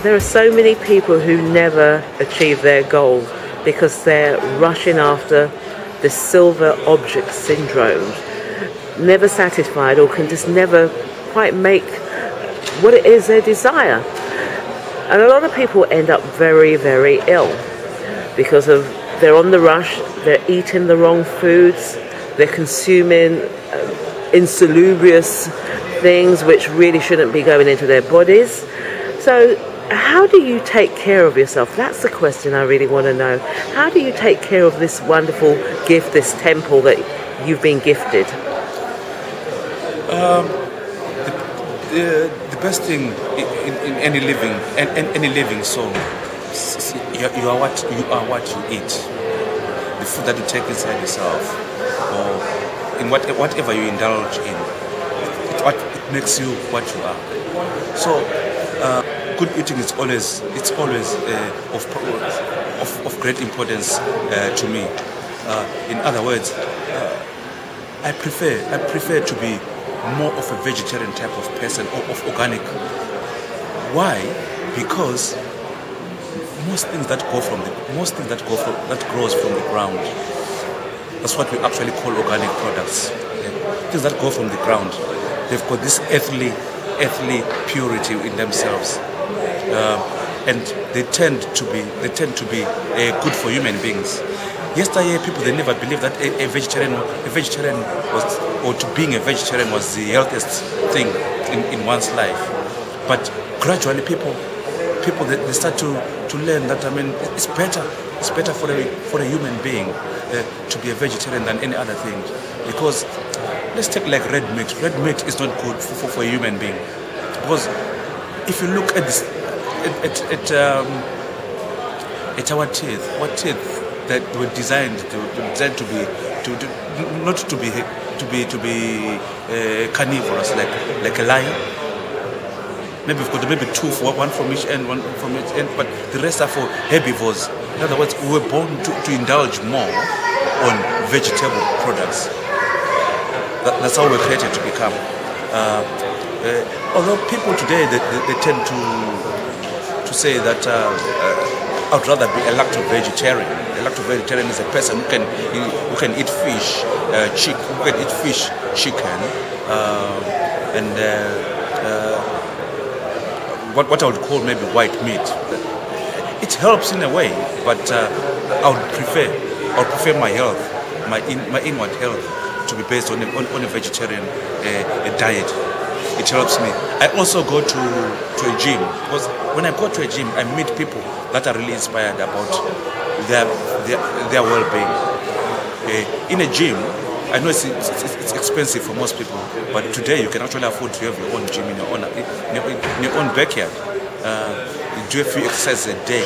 There are so many people who never achieve their goal because they're rushing after the silver object syndrome, never satisfied, or can just never quite make what it is they desire. And a lot of people end up very, very ill because of they're on the rush, they're eating the wrong foods, they're consuming insalubrious things which really shouldn't be going into their bodies. So how do you take care of yourself? That's the question I really want to know. How do you take care of this wonderful gift, this temple that you've been gifted? The best thing in any living soul, you are what you eat. The food that you take inside yourself, or in whatever you indulge in, it makes you what you are. So good eating is always of great importance to me. In other words, I prefer to be more of a vegetarian type of person, or of organic. Why? Because most things that grows from the ground, that's what we actually call organic products. Things that go from the ground, they've got this earthly purity in themselves, and they tend to be good for human beings. Yesterday, people, they never believed that a vegetarian was, or to being a vegetarian was the healthiest thing in one's life. But gradually, people they start to learn that, I mean, it's better for a human being to be a vegetarian than any other thing. Because let's take like red meat. Red meat is not good for a human being, because if you look at this, at our teeth that were designed to be carnivorous, like a lion. Maybe we've got maybe two, one from each end, one from each end, but the rest are for herbivores. In other words, we were born to indulge more on vegetable products. That's how we're created to become. Although people today they tend to say that I'd rather be a lacto-vegetarian. A lacto-vegetarian is a person who can eat fish, chicken, and what I would call maybe white meat. It helps in a way, but I would prefer my health, my inward health, to be based on a vegetarian diet. It helps me. I also go to a gym, because when I go to a gym, I meet people that are really inspired about their well-being. In a gym, I know it's expensive for most people, but today you can actually afford to have your own gym in your own backyard. You do a few exercises a day.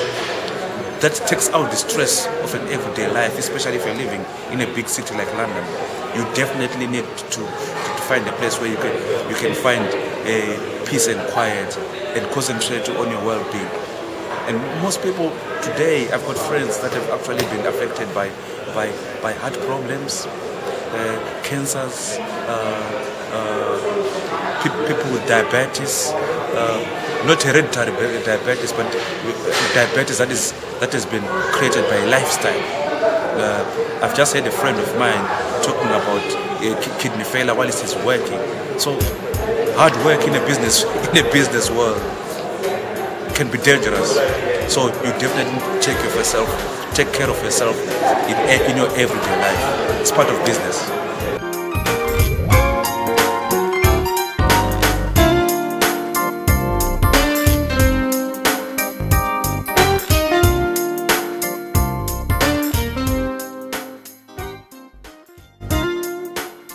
That takes out the stress of an everyday life, especially if you're living in a big city like London. You definitely need to find a place where you can find peace and quiet and concentrate on your well-being. And most people today, I've got friends that have actually been affected by heart problems, cancers, people with diabetes, not hereditary diabetes, but diabetes that has been created by lifestyle. I've just had a friend of mine talking about kidney failure while he's working. So hard work in a business world can be dangerous. So you definitely take care of yourself in your everyday life. It's part of business.